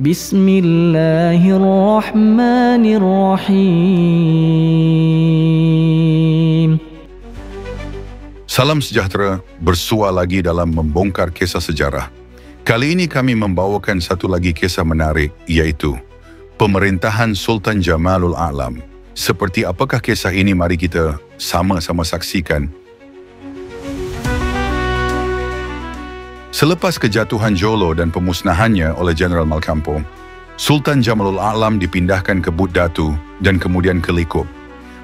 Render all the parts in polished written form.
Bismillahirrahmanirrahim. Salam sejahtera, bersua lagi dalam membongkar kisah sejarah. Kali ini kami membawakan satu lagi kisah menarik, iaitu pemerintahan Sultan Jamalul A'lam. Seperti apakah kisah ini, mari kita sama-sama saksikan. Selepas kejatuhan Jolo dan pemusnahannya oleh Jeneral Malkampo, Sultan Jamalul A'lam dipindahkan ke Bud Datu dan kemudian ke Likop.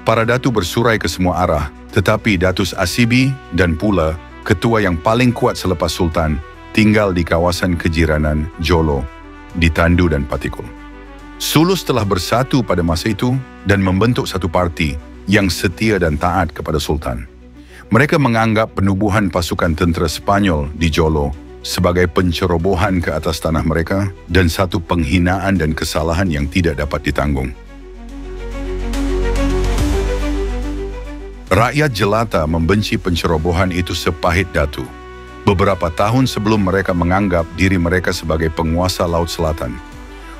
Para datu bersurai ke semua arah, tetapi Datus Asibi dan pula ketua yang paling kuat selepas Sultan tinggal di kawasan kejiranan Jolo, di Tandu dan Patikul. Sulus telah bersatu pada masa itu dan membentuk satu parti yang setia dan taat kepada Sultan. Mereka menganggap penubuhan pasukan tentera Spanyol di Jolo sebagai pencerobohan ke atas tanah mereka dan satu penghinaan dan kesalahan yang tidak dapat ditanggung. Rakyat jelata membenci pencerobohan itu sepahit datu. Beberapa tahun sebelum mereka menganggap diri mereka sebagai penguasa Laut Selatan.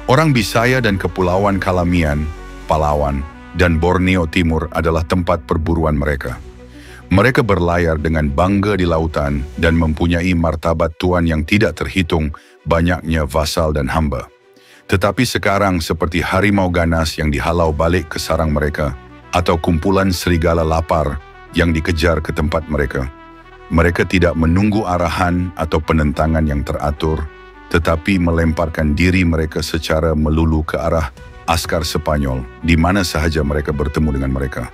Orang Bisaya dan Kepulauan Kalamian, Palawan, dan Borneo Timur adalah tempat perburuan mereka. Mereka berlayar dengan bangga di lautan dan mempunyai martabat tuan yang tidak terhitung banyaknya vasal dan hamba. Tetapi sekarang seperti harimau ganas yang dihalau balik ke sarang mereka, atau kumpulan serigala lapar yang dikejar ke tempat mereka. Mereka tidak menunggu arahan atau penentangan yang teratur, tetapi melemparkan diri mereka secara melulu ke arah askar Spanyol di mana sahaja mereka bertemu dengan mereka.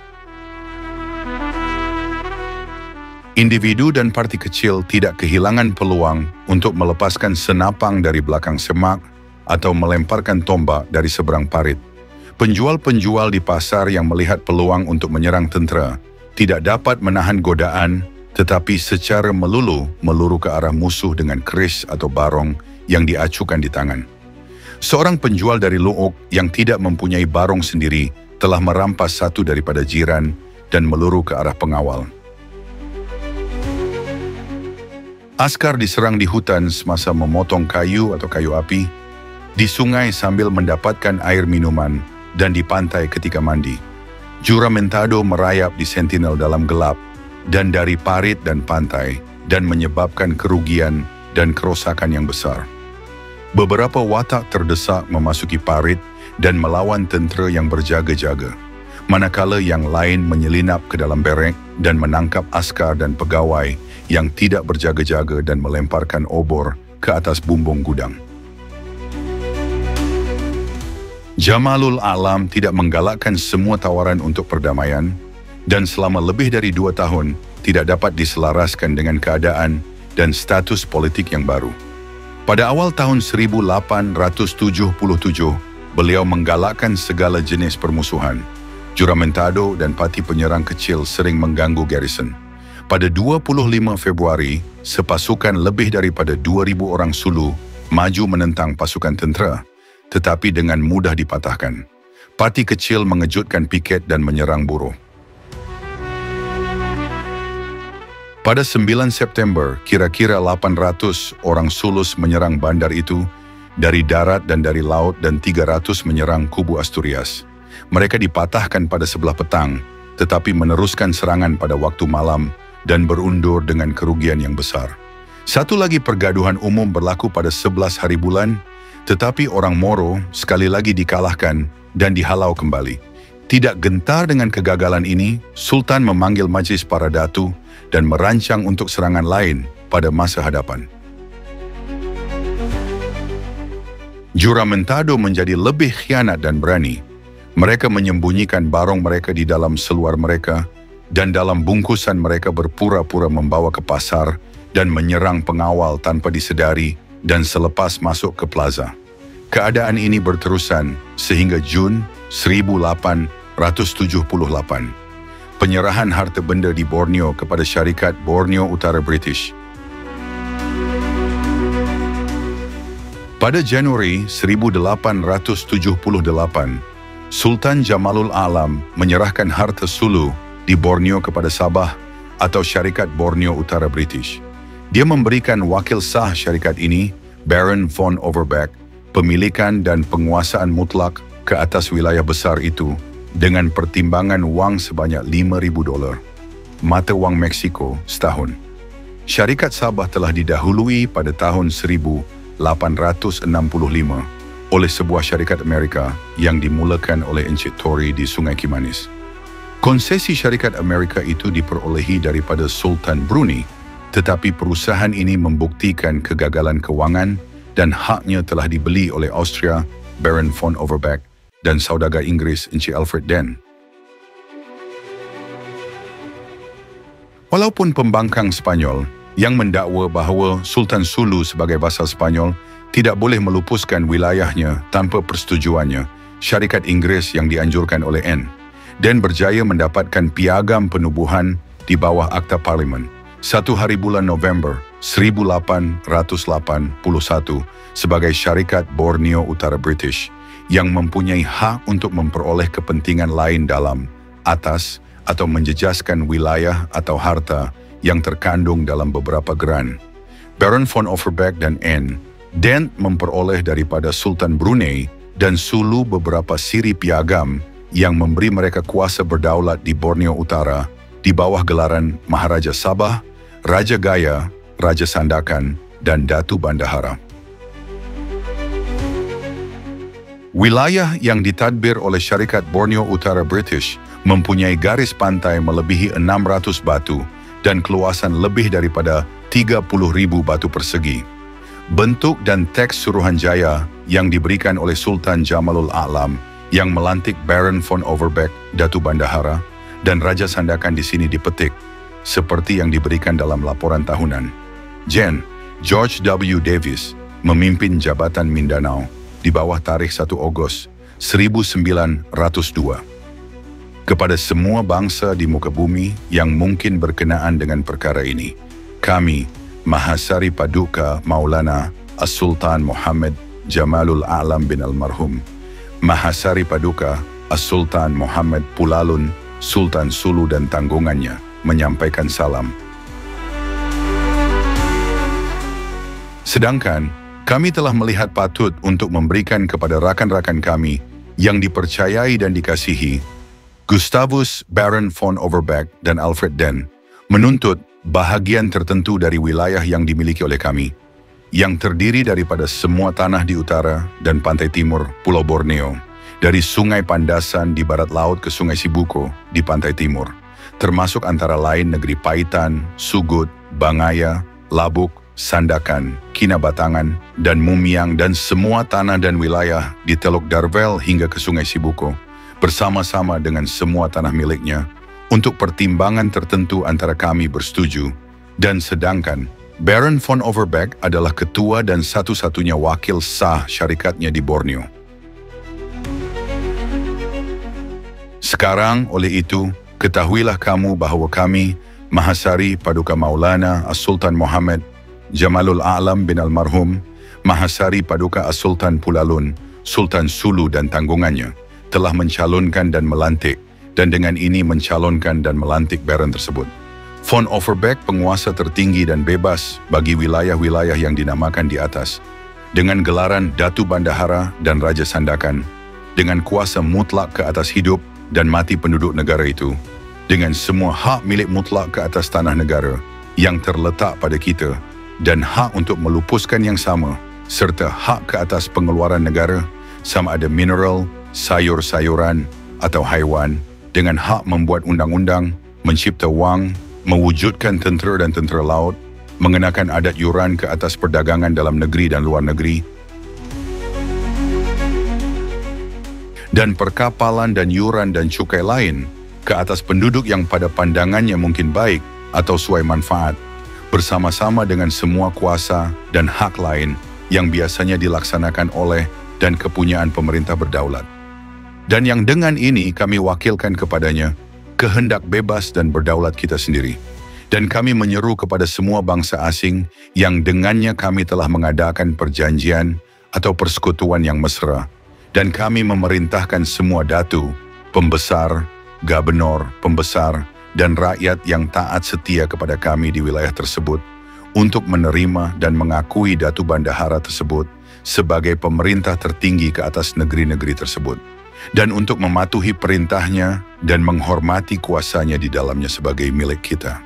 Individu dan parti kecil tidak kehilangan peluang untuk melepaskan senapang dari belakang semak atau melemparkan tombak dari seberang parit. Penjual-penjual di pasar yang melihat peluang untuk menyerang tentera tidak dapat menahan godaan, tetapi secara melulu ke arah musuh dengan keris atau barong yang diacukan di tangan. Seorang penjual dari Lu'uk yang tidak mempunyai barong sendiri telah merampas satu daripada jiran dan meluru ke arah pengawal. Askar diserang di hutan semasa memotong kayu atau kayu api, di sungai sambil mendapatkan air minuman, dan di pantai ketika mandi. Juramentado merayap di sentinel dalam gelap, dan dari parit dan pantai, dan menyebabkan kerugian dan kerosakan yang besar. Beberapa watak terdesak memasuki parit dan melawan tentera yang berjaga-jaga, manakala yang lain menyelinap ke dalam berek dan menangkap askar dan pegawai yang tidak berjaga-jaga dan melemparkan obor ke atas bumbung gudang. Jamalul A'lam tidak menggalakkan semua tawaran untuk perdamaian dan selama lebih dari 2 tahun tidak dapat diselaraskan dengan keadaan dan status politik yang baru. Pada awal tahun 1877, beliau menggalakkan segala jenis permusuhan. Juramentado dan parti penyerang kecil sering mengganggu garrison. Pada 25 Februari, sepasukan lebih daripada 2,000 orang Sulu maju menentang pasukan tentera, tetapi dengan mudah dipatahkan. Parti kecil mengejutkan piket dan menyerang buruh. Pada 9 September, kira-kira 800 orang Sulus menyerang bandar itu dari darat dan dari laut dan 300 menyerang kubu Asturias. Mereka dipatahkan pada sebelah petang, tetapi meneruskan serangan pada waktu malam dan berundur dengan kerugian yang besar. Satu lagi pergaduhan umum berlaku pada 11 hari bulan, tetapi orang Moro sekali lagi dikalahkan dan dihalau kembali. Tidak gentar dengan kegagalan ini, Sultan memanggil majlis para datu dan merancang untuk serangan lain pada masa hadapan. Juramentado menjadi lebih khianat dan berani. Mereka menyembunyikan barong mereka di dalam seluar mereka, dan dalam bungkusan mereka berpura-pura membawa ke pasar dan menyerang pengawal tanpa disedari dan selepas masuk ke plaza. Keadaan ini berterusan sehingga Jun 1878. Penyerahan harta benda di Borneo kepada syarikat Borneo Utara British. Pada Januari 1878, Sultan Jamalul A'lam menyerahkan harta Sulu di Borneo kepada Sabah atau syarikat Borneo Utara British. Dia memberikan wakil sah syarikat ini, Baron von Overbeck, pemilikan dan penguasaan mutlak ke atas wilayah besar itu dengan pertimbangan wang sebanyak $5,000, mata wang Meksiko setahun. Syarikat Sabah telah didahului pada tahun 1865 oleh sebuah syarikat Amerika yang dimulakan oleh Encik Tory di Sungai Kimanis. Konsesi syarikat Amerika itu diperolehi daripada Sultan Brunei, tetapi perusahaan ini membuktikan kegagalan kewangan dan haknya telah dibeli oleh Austria, Baron von Overbeck, dan saudagar Inggris Encik Alfred Den. Walaupun pembangkang Spanyol yang mendakwa bahawa Sultan Sulu sebagai vassal Spanyol tidak boleh melupuskan wilayahnya tanpa persetujuannya, syarikat Inggris yang dianjurkan oleh Den berjaya mendapatkan piagam penubuhan di bawah Akta Parlimen 1 hari bulan November 1881 sebagai syarikat Borneo Utara British yang mempunyai hak untuk memperoleh kepentingan lain dalam, atas, atau menjejaskan wilayah atau harta yang terkandung dalam beberapa geran. Baron von Overbeck dan Den memperoleh daripada Sultan Brunei dan Sulu beberapa siri piagam yang memberi mereka kuasa berdaulat di Borneo Utara di bawah gelaran Maharaja Sabah, Raja Gaya, Raja Sandakan, dan Datu Bandahara. Wilayah yang ditadbir oleh syarikat Borneo Utara British mempunyai garis pantai melebihi 600 batu dan keluasan lebih daripada 30,000 batu persegi. Bentuk dan teks Suruhanjaya yang diberikan oleh Sultan Jamalul A'lam yang melantik Baron von Overbeck, Datu Bandahara, dan Raja Sandakan di sini dipetik, seperti yang diberikan dalam laporan tahunan. George W. Davis memimpin Jabatan Mindanao di bawah tarikh 1 Ogos 1902. Kepada semua bangsa di muka bumi yang mungkin berkenaan dengan perkara ini, kami, Mahasari Paduka Maulana As-Sultan Muhammad Jamalul A'lam bin Almarhum, Mahasari Paduka As-Sultan Muhammad Pulalun, Sultan Sulu dan tanggungannya, menyampaikan salam. Sedangkan, kami telah melihat patut untuk memberikan kepada rakan-rakan kami yang dipercayai dan dikasihi, Gustavus Baron von Overbeck dan Alfred Den, menuntut bahagian tertentu dari wilayah yang dimiliki oleh kami, yang terdiri daripada semua tanah di utara dan pantai timur Pulau Borneo, dari Sungai Pandasan di barat laut ke Sungai Sibuko di pantai timur, termasuk antara lain negeri Paitan, Sugut, Bangaya, Labuk, Sandakan, Kinabatangan, dan Mumiang, dan semua tanah dan wilayah di Teluk Darvel hingga ke Sungai Sibuko, bersama-sama dengan semua tanah miliknya, untuk pertimbangan tertentu antara kami bersetuju, dan sedangkan Baron von Overbeck adalah ketua dan satu-satunya wakil sah syarikatnya di Borneo. Sekarang, oleh itu, ketahuilah kamu bahawa kami, Mahasari Paduka Maulana As-Sultan Muhammad Jamalul A'lam bin Almarhum, Mahasari Paduka As-Sultan Pulalun, Sultan Sulu dan tanggungannya, telah mencalonkan dan melantik, dan dengan ini mencalonkan dan melantik Baron tersebut. Von Overbeck penguasa tertinggi dan bebas bagi wilayah-wilayah yang dinamakan di atas, dengan gelaran Datu Bandahara dan Raja Sandakan, dengan kuasa mutlak ke atas hidup dan mati penduduk negara itu, dengan semua hak milik mutlak ke atas tanah negara yang terletak pada kita, dan hak untuk melupuskan yang sama, serta hak ke atas pengeluaran negara, sama ada mineral, sayur-sayuran, atau haiwan, dengan hak membuat undang-undang, mencipta wang, mewujudkan tentera dan tentera laut, mengenakan adat yuran ke atas perdagangan dalam negeri dan luar negeri, dan perkapalan dan yuran dan cukai lain ke atas penduduk yang pada pandangannya mungkin baik atau suai manfaat, bersama-sama dengan semua kuasa dan hak lain yang biasanya dilaksanakan oleh dan kepunyaan pemerintah berdaulat. Dan yang dengan ini kami wakilkan kepadanya kehendak bebas dan berdaulat kita sendiri. Dan kami menyeru kepada semua bangsa asing yang dengannya kami telah mengadakan perjanjian atau persekutuan yang mesra. Dan kami memerintahkan semua datu, pembesar, gubernur, pembesar, dan rakyat yang taat setia kepada kami di wilayah tersebut untuk menerima dan mengakui Datu Bandahara tersebut sebagai pemerintah tertinggi ke atas negeri-negeri tersebut, dan untuk mematuhi perintahnya dan menghormati kuasanya di dalamnya sebagai milik kita.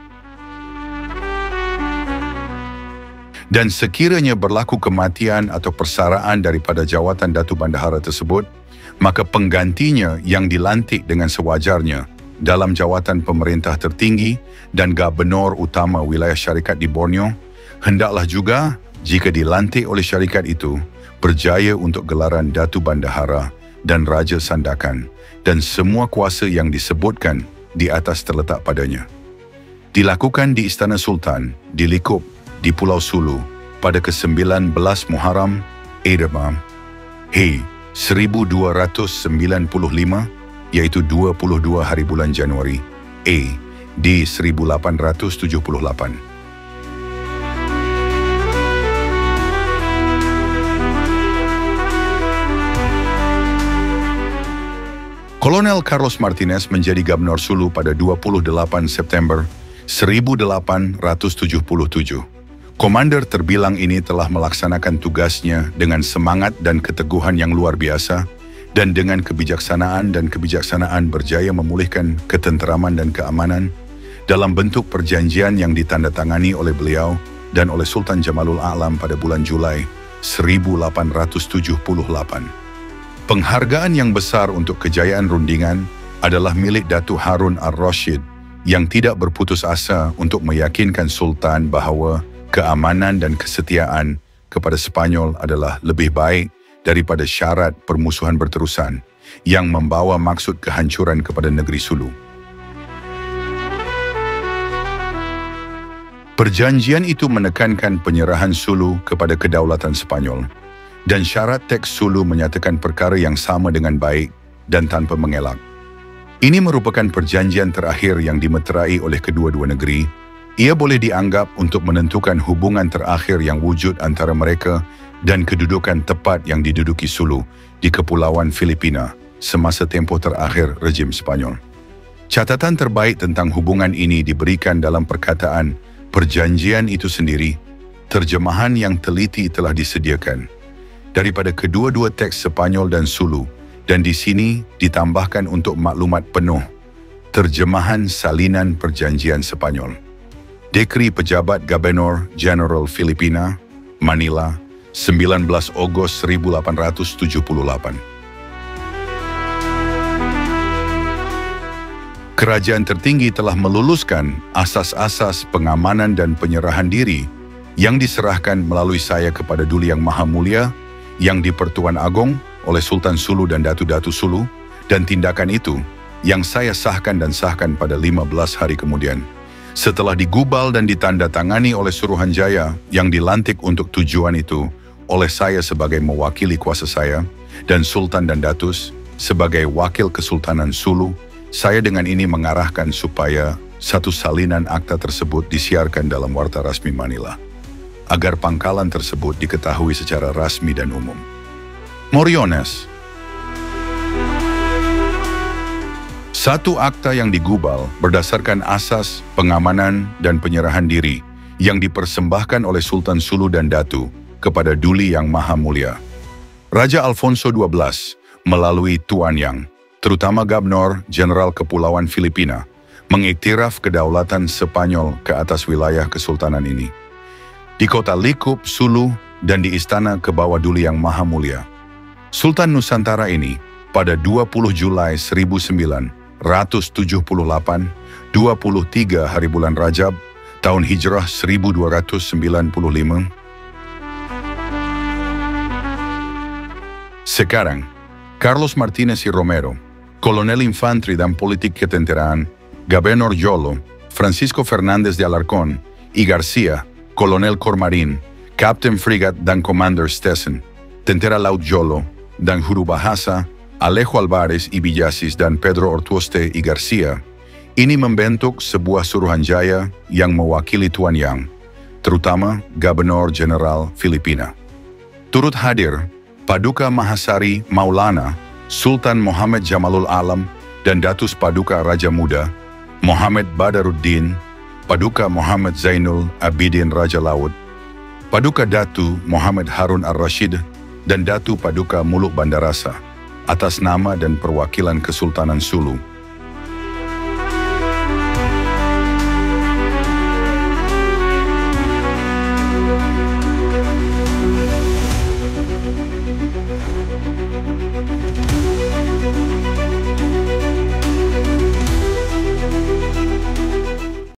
Dan sekiranya berlaku kematian atau persaraan daripada jawatan Datu Bendahara tersebut, maka penggantinya yang dilantik dengan sewajarnya dalam jawatan pemerintah tertinggi dan gubernur utama wilayah syarikat di Borneo, hendaklah juga, jika dilantik oleh syarikat itu, berjaya untuk gelaran Datu Bendahara dan Raja Sandakan, dan semua kuasa yang disebutkan di atas terletak padanya. Dilakukan di Istana Sultan, di Likup, di Pulau Sulu, pada ke-19 Muharram, Edema, 1295, yaitu 22 hari bulan Januari, di 1878. Kolonel Carlos Martinez menjadi Gubernur Sulu pada 28 September 1877. Komander terbilang ini telah melaksanakan tugasnya dengan semangat dan keteguhan yang luar biasa, dan dengan kebijaksanaan berjaya memulihkan ketenteraman dan keamanan dalam bentuk perjanjian yang ditandatangani oleh beliau dan oleh Sultan Jamalul A'lam pada bulan Julai 1878. Penghargaan yang besar untuk kejayaan rundingan adalah milik Datuk Harun Ar-Rasyid yang tidak berputus asa untuk meyakinkan Sultan bahawa keamanan dan kesetiaan kepada Sepanyol adalah lebih baik daripada syarat permusuhan berterusan yang membawa maksud kehancuran kepada negeri Sulu. Perjanjian itu menekankan penyerahan Sulu kepada kedaulatan Sepanyol, dan syarat teks Sulu menyatakan perkara yang sama dengan baik dan tanpa mengelak. Ini merupakan perjanjian terakhir yang dimeterai oleh kedua-dua negeri. Ia boleh dianggap untuk menentukan hubungan terakhir yang wujud antara mereka dan kedudukan tepat yang diduduki Sulu di Kepulauan Filipina semasa tempoh terakhir rejim Sepanyol. Catatan terbaik tentang hubungan ini diberikan dalam perkataan perjanjian itu sendiri. Terjemahan yang teliti telah disediakan daripada kedua-dua teks Sepanyol dan Sulu, dan di sini ditambahkan untuk maklumat penuh terjemahan salinan perjanjian Sepanyol. Dekri Pejabat Gubernur Jeneral Filipina, Manila, 19 Ogos 1878. Kerajaan tertinggi telah meluluskan asas-asas pengamanan dan penyerahan diri yang diserahkan melalui saya kepada Duli Yang Maha Mulia yang di-Pertuan Agong oleh Sultan Sulu dan Datu-Datu Sulu, dan tindakan itu yang saya sahkan pada 15 hari kemudian, setelah digubal dan ditandatangani oleh Suruhanjaya yang dilantik untuk tujuan itu oleh saya sebagai mewakili kuasa saya, dan Sultan dan Datus sebagai wakil Kesultanan Sulu. Saya dengan ini mengarahkan supaya satu salinan akta tersebut disiarkan dalam Warta Rasmi Manila, agar pangkalan tersebut diketahui secara rasmi dan umum. Moriones. Satu akta yang digubal berdasarkan asas pengamanan dan penyerahan diri yang dipersembahkan oleh Sultan Sulu dan Datu kepada Duli Yang Maha Mulia. Raja Alfonso XII melalui Tuan Yang, terutama Gubernur Jeneral Kepulauan Filipina, mengiktiraf kedaulatan Sepanyol ke atas wilayah kesultanan ini. Di kota Likup, Sulu, dan di istana ke bawah Duli Yang Maha Mulia, Sultan Nusantara ini pada 20 Julai 1978, 23 hari bulan Rajab, tahun Hijrah 1295. Sekarang, Carlos Martinez y Romero, Kolonel Infantri dan Politik Ketenteraan, Gubernur Jolo, Francisco Fernández de Alarcón y García, Kolonel Cormarin, Captain Frigate dan Commander Stessen, Tentera Laut Jolo, dan Huru Bahasa, Alejo Alvarez y Villasis dan Pedro Ortuoste y García, ini membentuk sebuah Suruhanjaya yang mewakili Tuan Yang, terutama Gubernur Jeneral Filipina. Turut hadir Paduka Mahasari Maulana, Sultan Muhammad Jamalul A'lam dan Datus Paduka Raja Muda, Muhammad Badaruddin, Paduka Muhammad Zainul Abidin Raja Laut, Paduka Datu Muhammad Harun Ar-Rasyid dan Datu Paduka Muluk Bandarasa atas nama dan perwakilan Kesultanan Sulu